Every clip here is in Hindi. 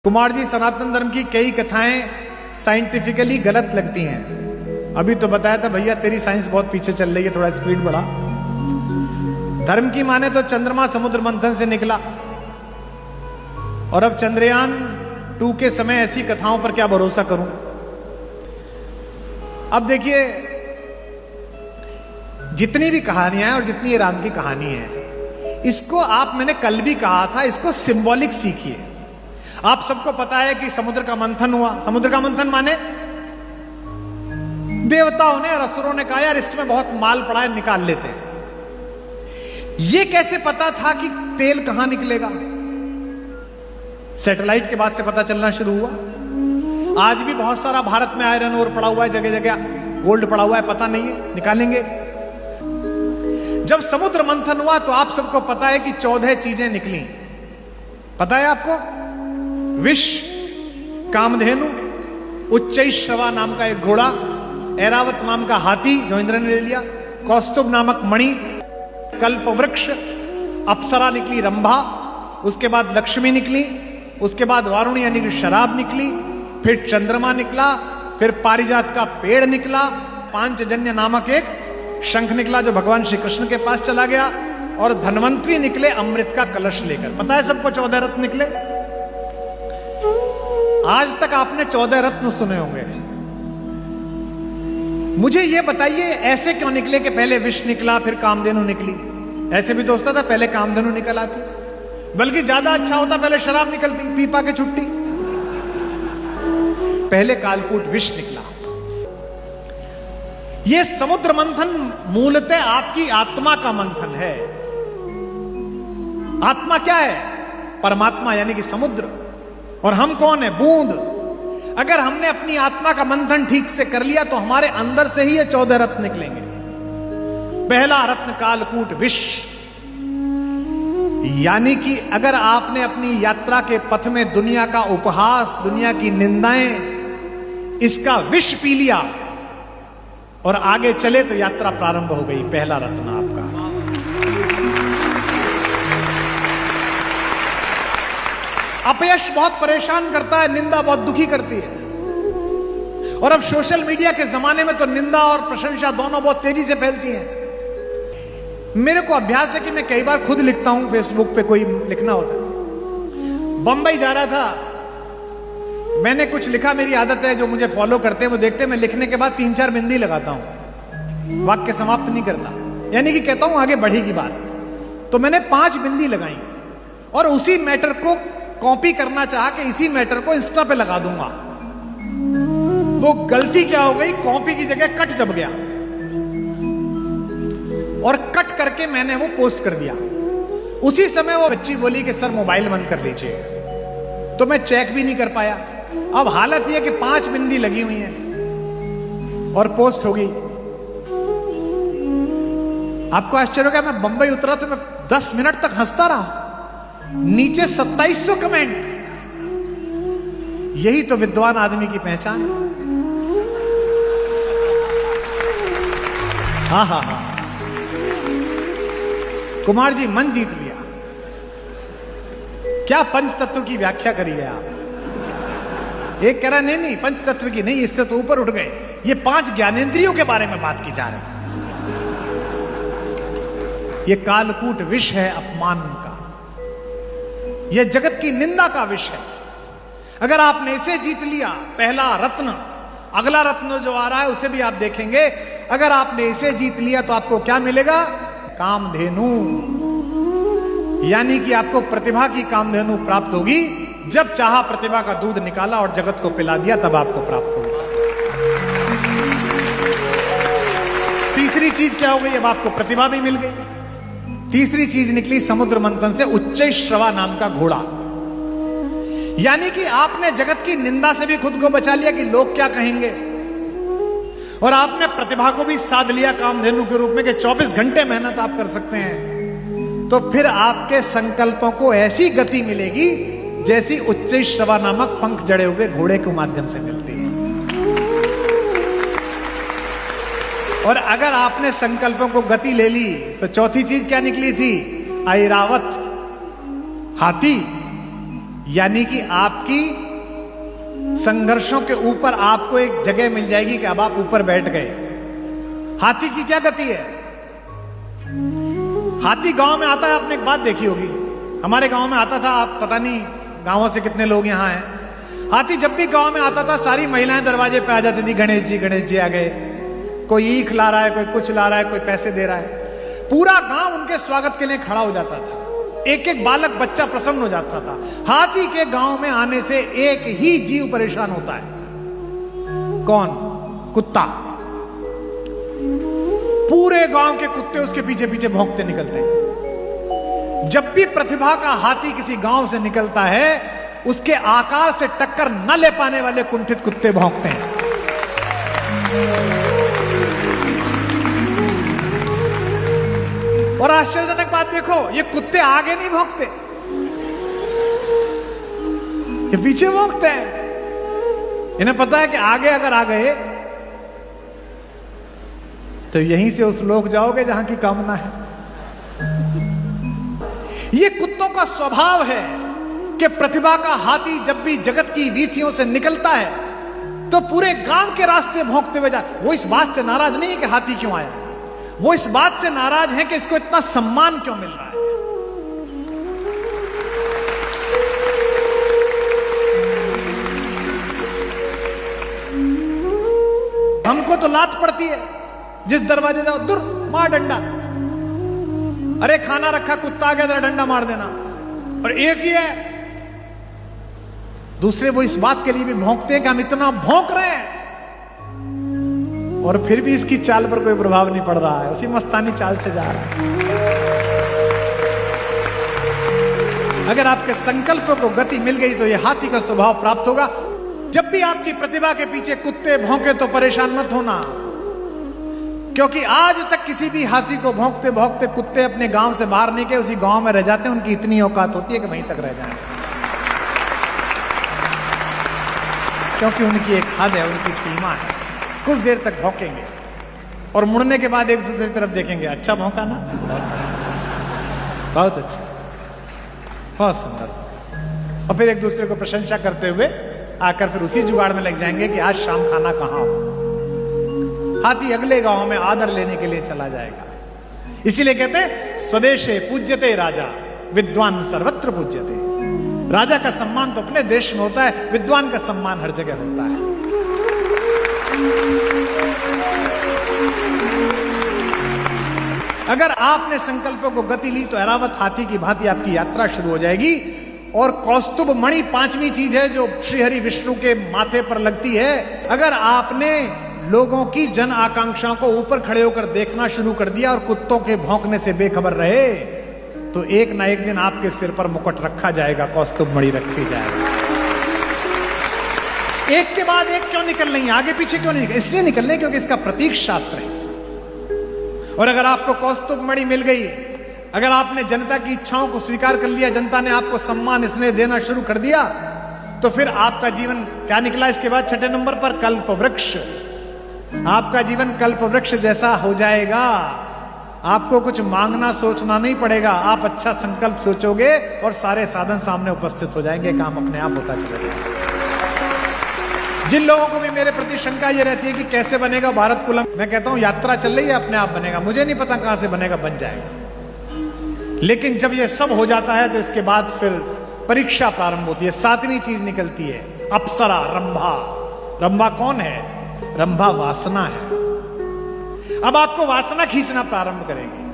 कुमार जी, सनातन धर्म की कई कथाएं साइंटिफिकली गलत लगती हैं। अभी तो बताया था भैया तेरी साइंस बहुत पीछे चल रही है, थोड़ा स्पीड बढ़ा। धर्म की माने तो चंद्रमा समुद्र मंथन से निकला, और अब चंद्रयान 2 के समय ऐसी कथाओं पर क्या भरोसा करूं। अब देखिए, जितनी भी कहानियां हैं और जितनी ये राम की कहानी है, इसको आप, मैंने कल भी कहा था, इसको सिंबॉलिक सीखिए। आप सबको पता है कि समुद्र का मंथन हुआ। समुद्र का मंथन माने देवताओं ने और असुरों ने कहा यार इसमें बहुत माल पड़ा है, निकाल लेते हैं। ये कैसे पता था कि तेल कहां निकलेगा? सैटेलाइट के बाद से पता चलना शुरू हुआ। आज भी बहुत सारा भारत में आयरन ओर पड़ा हुआ है, जगह जगह गोल्ड पड़ा हुआ है, पता नहीं है, निकालेंगे। जब समुद्र मंथन हुआ तो आप सबको पता है कि 14 चीजें निकली। पता है आपको? विष, कामधेनु, उच्चैश्रवा नाम का एक घोड़ा, ऐरावत नाम का हाथी जो इंद्र ने ले लिया, कौस्तुभ नामक मणि, कल्पवृक्ष, अप्सरा निकली रंभा, उसके बाद लक्ष्मी निकली, उसके बाद वारुणी यानी कि शराब निकली, फिर चंद्रमा निकला, फिर पारिजात का पेड़ निकला, पांचजन्य नामक एक शंख निकला जो भगवान श्री कृष्ण के पास चला गया, और धन्वंतरी निकले अमृत का कलश लेकर। पता है सबको 14 रत्न निकले? आज तक आपने 14 रत्न सुने होंगे। मुझे यह बताइए ऐसे क्यों निकले कि पहले विष निकला फिर कामधेनु निकली? ऐसे भी तो होता था, पहले कामधेनु निकल आती, बल्कि ज्यादा अच्छा होता पहले शराब निकलती, पीपा के छुट्टी। पहले कालकूट विष निकला। यह समुद्र मंथन मूलतः आपकी आत्मा का मंथन है। आत्मा क्या है? परमात्मा यानी कि समुद्र, और हम कौन है? बूंद। अगर हमने अपनी आत्मा का मंथन ठीक से कर लिया तो हमारे अंदर से ही ये 14 रत्न निकलेंगे। पहला रत्न कालकूट विष, यानी कि अगर आपने अपनी यात्रा के पथ में दुनिया का उपहास, दुनिया की निंदाएं, इसका विष पी लिया और आगे चले तो यात्रा प्रारंभ हो गई। पहला रत्न आपका। अपयश बहुत परेशान करता है, निंदा बहुत दुखी करती है, और अब सोशल मीडिया के जमाने में तो निंदा और प्रशंसा दोनों बहुत तेजी से फैलती हैं। मेरे को अभ्यास है कि मैं कई बार खुद लिखता हूं फेसबुक पे, कोई लिखना होता है। बंबई जा रहा था, मैंने कुछ लिखा, मेरी आदत है, जो मुझे फॉलो करते हैं वो देखते हैं, मैं लिखने के बाद 3-4 बिंदी लगाता हूं, वाक्य समाप्त नहीं करता, यानी कि कहता हूं आगे बढ़ेगी बात। तो मैंने 5 बिंदी लगाई और उसी मैटर को कॉपी करना चाहा कि इसी मैटर को इंस्टा पे लगा दूंगा। वो गलती क्या हो गई, कॉपी की जगह कट दब गया और कट करके मैंने वो पोस्ट कर दिया। उसी समय वो बच्ची बोली कि सर मोबाइल बंद कर लीजिए, तो मैं चेक भी नहीं कर पाया। अब हालत यह कि 5 बिंदी लगी हुई हैं और पोस्ट हो गई। आपको आश्चर्य होगा, मैं बंबई उतरा तो मैं 10 मिनट तक हंसता रहा, नीचे 2700 कमेंट। यही तो विद्वान आदमी की पहचान है। हा हा हा। कुमार जी मन जीत लिया। क्या पंच तत्व की व्याख्या करी है आप? एक कह रहा नहीं पंच तत्व की नहीं, इससे तो ऊपर उठ गए, ये 5 ज्ञानेंद्रियों के बारे में बात की जा रही है। ये कालकूट विष है अपमान का, यह जगत की निंदा का विष है। अगर आपने इसे जीत लिया, पहला रत्न, अगला रत्न जो आ रहा है उसे भी आप देखेंगे। अगर आपने इसे जीत लिया तो आपको क्या मिलेगा? कामधेनु, यानी कि आपको प्रतिभा की कामधेनु प्राप्त होगी। जब चाहा प्रतिभा का दूध निकाला और जगत को पिला दिया, तब आपको प्राप्त होगी। तीसरी चीज क्या हो गई? अब आपको प्रतिभा भी मिल गई। तीसरी चीज निकली समुद्र मंथन से उच्चैश्रवा नाम का घोड़ा, यानी कि आपने जगत की निंदा से भी खुद को बचा लिया कि लोग क्या कहेंगे, और आपने प्रतिभा को भी साध लिया कामधेनु के रूप में कि 24 घंटे मेहनत आप कर सकते हैं। तो फिर आपके संकल्पों को ऐसी गति मिलेगी जैसी उच्चैश्रवा नामक पंख जड़े हुए घोड़े के माध्यम से मिलती है। और अगर आपने संकल्पों को गति ले ली तो चौथी चीज क्या निकली थी? ऐरावत हाथी, यानी कि आपकी संघर्षों के ऊपर आपको एक जगह मिल जाएगी कि अब आप ऊपर बैठ गए। हाथी की क्या गति है? हाथी गांव में आता है, आपने एक बात देखी होगी, हमारे गांव में आता था, आप पता नहीं गांवों से कितने लोग यहां हैं। हाथी जब भी गांव में आता था, सारी महिलाएं दरवाजे पे आ जाती थी, गणेश जी आ गए, कोई ईख ला रहा है, कोई कुछ ला रहा है, कोई पैसे दे रहा है। पूरा गांव उनके स्वागत के लिए खड़ा हो जाता था, एक एक बालक बच्चा प्रसन्न हो जाता था। हाथी के गांव में आने से एक ही जीव परेशान होता है, कौन? कुत्ता। पूरे गांव के कुत्ते उसके पीछे पीछे भौंकते निकलते हैं। जब भी प्रतिभा का हाथी किसी गांव से निकलता है, उसके आकार से टक्कर न ले पाने वाले कुंठित कुत्ते भौंकते हैं। और आश्चर्यजनक बात देखो, ये कुत्ते आगे नहीं भौंकते, ये पीछे भौंकते हैं। इन्हें पता है कि आगे अगर आ गए तो यहीं से उस लोक जाओगे जहां की कामना है। ये कुत्तों का स्वभाव है कि प्रतिभा का हाथी जब भी जगत की वीथियों से निकलता है तो पूरे गांव के रास्ते भौंकते हुए जाते। वो इस बात से नाराज नहीं है कि हाथी क्यों आया, वो इस बात से नाराज है कि इसको इतना सम्मान क्यों मिल रहा है। हमको तो लात पड़ती है, जिस दरवाजे जाओ दूर मार डंडा, अरे खाना रखा, कुत्ता आ गया जरा डंडा मार देना। और एक ही है, दूसरे वो इस बात के लिए भी भौंकते हैं कि हम इतना भौंक रहे हैं और फिर भी इसकी चाल पर कोई प्रभाव नहीं पड़ रहा है, उसी मस्तानी चाल से जा रहा है। अगर आपके संकल्प को गति मिल गई तो यह हाथी का स्वभाव प्राप्त होगा। जब भी आपकी प्रतिभा के पीछे कुत्ते भौंके तो परेशान मत होना, क्योंकि आज तक किसी भी हाथी को भौंकते भौंकते कुत्ते अपने गांव से बाहर नहीं गए, उसी गांव में रह जाते हैं। उनकी इतनी औकात होती है कि वहीं तक रह जाए, क्योंकि उनकी एक हद है, उनकी सीमा है। कुछ देर तक भौंकेंगे और मुड़ने के बाद एक दूसरे की तरफ देखेंगे, अच्छा भौंका ना, बहुत अच्छा, बहुत सुंदर, और फिर एक दूसरे को प्रशंसा करते हुए आकर फिर उसी जुगाड़ में लग जाएंगे कि आज शाम खाना कहां हो। हाथी अगले गांव में आदर लेने के लिए चला जाएगा। इसीलिए कहते हैं स्वदेशे पूज्यते राजा, विद्वान सर्वत्र पूज्यते। राजा का सम्मान तो अपने देश में होता है, विद्वान का सम्मान हर जगह होता है। अगर आपने संकल्पों को गति ली तो ऐरावत हाथी की भांति आपकी यात्रा शुरू हो जाएगी। और कौस्तुभ मणि पांचवी चीज है जो श्रीहरि विष्णु के माथे पर लगती है। अगर आपने लोगों की जन आकांक्षाओं को ऊपर खड़े होकर देखना शुरू कर दिया और कुत्तों के भौंकने से बेखबर रहे, तो एक ना एक दिन आपके सिर पर मुकुट रखा जाएगा, कौस्तुभ मणि रखी जाएगी। एक के बाद एक क्यों निकल रही है, आगे पीछे क्यों नहीं निकल? इसलिए निकल रहे क्योंकि इसका प्रतीक शास्त्र है। और अगर आपको कौस्तुभ मणि मिल गई, अगर आपने जनता की इच्छाओं को स्वीकार कर लिया, जनता ने आपको सम्मान स्नेह देना शुरू कर दिया, तो फिर आपका जीवन क्या निकला इसके बाद? छठे नंबर पर कल्प वृक्ष। आपका जीवन कल्प वृक्ष जैसा हो जाएगा। आपको कुछ मांगना सोचना नहीं पड़ेगा, आप अच्छा संकल्प सोचोगे और सारे साधन सामने उपस्थित हो जाएंगे, काम अपने आप होता चला जाएगा। जिन लोगों को भी मेरे प्रति शंका ये रहती है कि कैसे बनेगा भारत कुलम, मैं कहता हूं यात्रा चल रही है, अपने आप बनेगा। मुझे नहीं पता कहां से बनेगा, बन जाएगा। लेकिन जब ये सब हो जाता है तो इसके बाद फिर परीक्षा प्रारंभ होती है। सातवीं चीज निकलती है, अप्सरा, रंभा। रंभा कौन है? रंभा वासना है। अब आपको वासना खींचना प्रारंभ करेगी।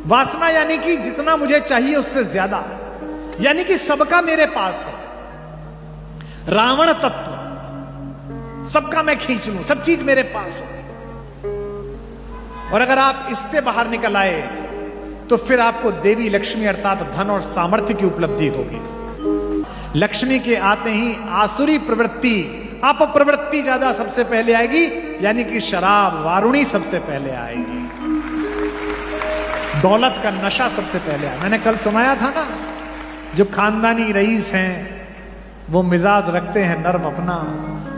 वासना यानी कि जितना मुझे चाहिए उससे ज्यादा, यानी कि सबका मेरे पास हो। रावण तत्व, सबका मैं खींच लूं, सब चीज मेरे पास हो। और अगर आप इससे बाहर निकल आए तो फिर आपको देवी लक्ष्मी अर्थात धन और सामर्थ्य की उपलब्धि होगी। लक्ष्मी के आते ही आसुरी प्रवृत्ति, अपप्रवृत्ति ज्यादा सबसे पहले आएगी, यानी कि शराब, वारुणी सबसे पहले आएगी। दौलत का नशा सबसे पहले आएगा। मैंने कल सुनाया था ना, जो खानदानी रईस हैं वो मिजाज रखते हैं नर्म अपना,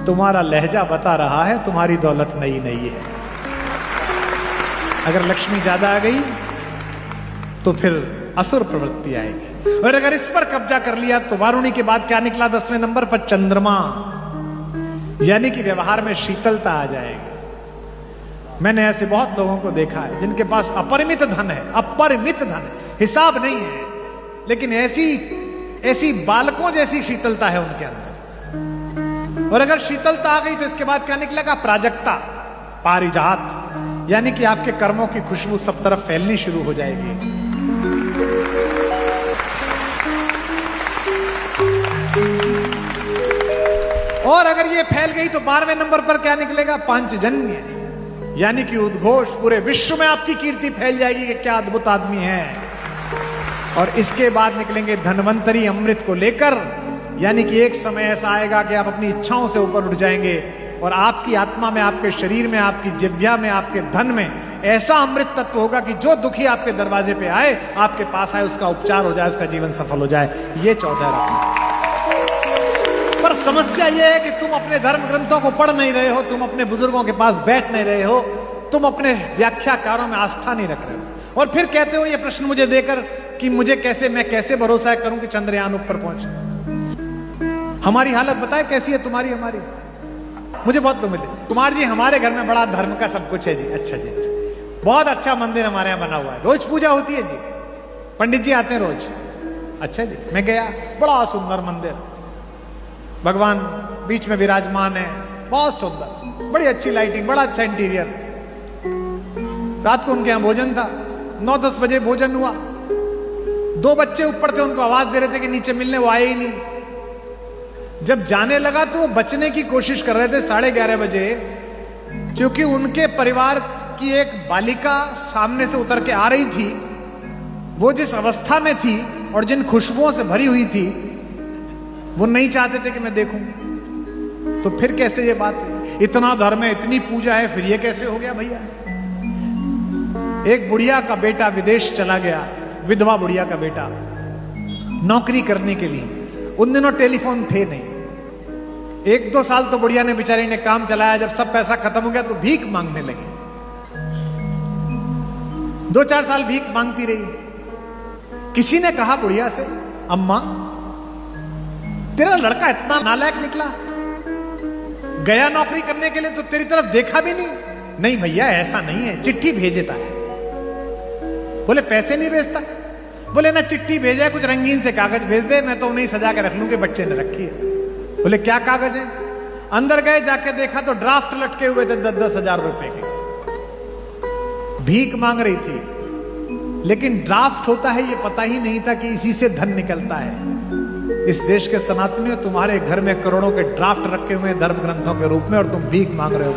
तुम्हारा लहजा बता रहा है तुम्हारी दौलत नई नई है। अगर लक्ष्मी ज्यादा आ गई तो फिर असुर प्रवृत्ति आएगी। और अगर इस पर कब्जा कर लिया तो वारुणी के बाद क्या निकला 10वें नंबर पर? चंद्रमा। यानी कि व्यवहार में शीतलता आ जाएगी। मैंने ऐसे बहुत लोगों को देखा है जिनके पास अपरिमित धन है, अपरिमित धन, हिसाब नहीं है, लेकिन ऐसी बालकों जैसी शीतलता है उनके अंदर। और अगर शीतलता आ गई तो इसके बाद क्या निकलेगा? प्राजक्ता, पारिजात। यानी कि आपके कर्मों की खुशबू सब तरफ फैलनी शुरू हो जाएगी। और अगर ये फैल गई तो 12वें नंबर पर क्या निकलेगा? पांचजन्य। यानी कि उद्घोष, पूरे विश्व में आपकी कीर्ति फैल जाएगी कि क्या अद्भुत आदमी है। और इसके बाद निकलेंगे धन्वंतरी, अमृत को लेकर। यानी कि एक समय ऐसा आएगा कि आप अपनी इच्छाओं से ऊपर उठ जाएंगे और आपकी आत्मा में, आपके शरीर में, आपकी जिह्वा में, आपके धन में ऐसा अमृत तत्व होगा कि जो दुखी आपके दरवाजे पे आए, आपके पास आए, उसका उपचार हो जाए, उसका जीवन सफल हो जाए। ये 14 रत्न। पर समस्या यह है कि तुम अपने धर्म ग्रंथों को पढ़ नहीं रहे हो, तुम अपने बुजुर्गों के पास बैठ नहीं रहे हो, तुम अपने व्याख्याकारों में आस्था नहीं रख रहे हो। और फिर कहते हो ये प्रश्न मुझे देकर कि मैं कैसे भरोसा करूं कि चंद्रयान ऊपर पहुंचे। हमारी हालत बताए कैसी है तुम्हारी, हमारी। मुझे बहुत लोग मिले, कुमार जी हमारे घर में बड़ा धर्म का सब कुछ है जी। अच्छा जी, अच्छा, बहुत अच्छा मंदिर हमारे यहाँ बना हुआ है, रोज पूजा होती है जी, पंडित जी आते हैं रोज। अच्छा जी, मैं गया, बड़ा सुंदर मंदिर, भगवान बीच में विराजमान है, बहुत सुंदर, बड़ी अच्छी लाइटिंग, बड़ा अच्छा इंटीरियर। रात को उनके यहां भोजन था, 9-10 बजे भोजन हुआ। 2 बच्चे ऊपर थे, उनको आवाज दे रहे थे कि नीचे मिलने, वो आए ही नहीं। जब जाने लगा तो वो बचने की कोशिश कर रहे थे 11:30 बजे, क्योंकि उनके परिवार की एक बालिका सामने से उतर के आ रही थी। वो जिस अवस्था में थी और जिन खुशबुओं से भरी हुई थी, वो नहीं चाहते थे कि मैं देखूं। तो फिर कैसे ये बात है? इतना धर्म है, इतनी पूजा है, फिर ये कैसे हो गया भैया? एक बुढ़िया का बेटा विदेश चला गया, विधवा बुढ़िया का बेटा, नौकरी करने के लिए। उन दिनों टेलीफोन थे नहीं। 1-2 साल तो बुढ़िया ने, बेचारी ने काम चलाया। जब सब पैसा खत्म हो गया तो भीख मांगने लगे। 2-4 साल भीख मांगती रही। किसी ने कहा बुढ़िया से, अम्मा तेरा लड़का इतना नालायक निकला, गया नौकरी करने के लिए तो तेरी तरफ देखा भी नहीं। नहीं भैया ऐसा नहीं है, चिट्ठी भेजता है। बोले पैसे नहीं भेजता? बोले ना चिट्ठी भेजा है, कुछ रंगीन से कागज भेज दे, मैं तो उन्हें सजा के रख लूंगी, बच्चे ने रखी है। बोले क्या कागज है? अंदर गए, जाके देखा तो ड्राफ्ट लटके हुए थे 10-10 हजार रुपए के। भीख मांग रही थी, लेकिन ड्राफ्ट होता है ये पता ही नहीं था कि इसी से धन निकलता है। इस देश के सनातनियों, तुम्हारे घर में करोड़ों के ड्राफ्ट रखे हुए हैं धर्म ग्रंथों के रूप में, और तुम भीख मांग रहे हो।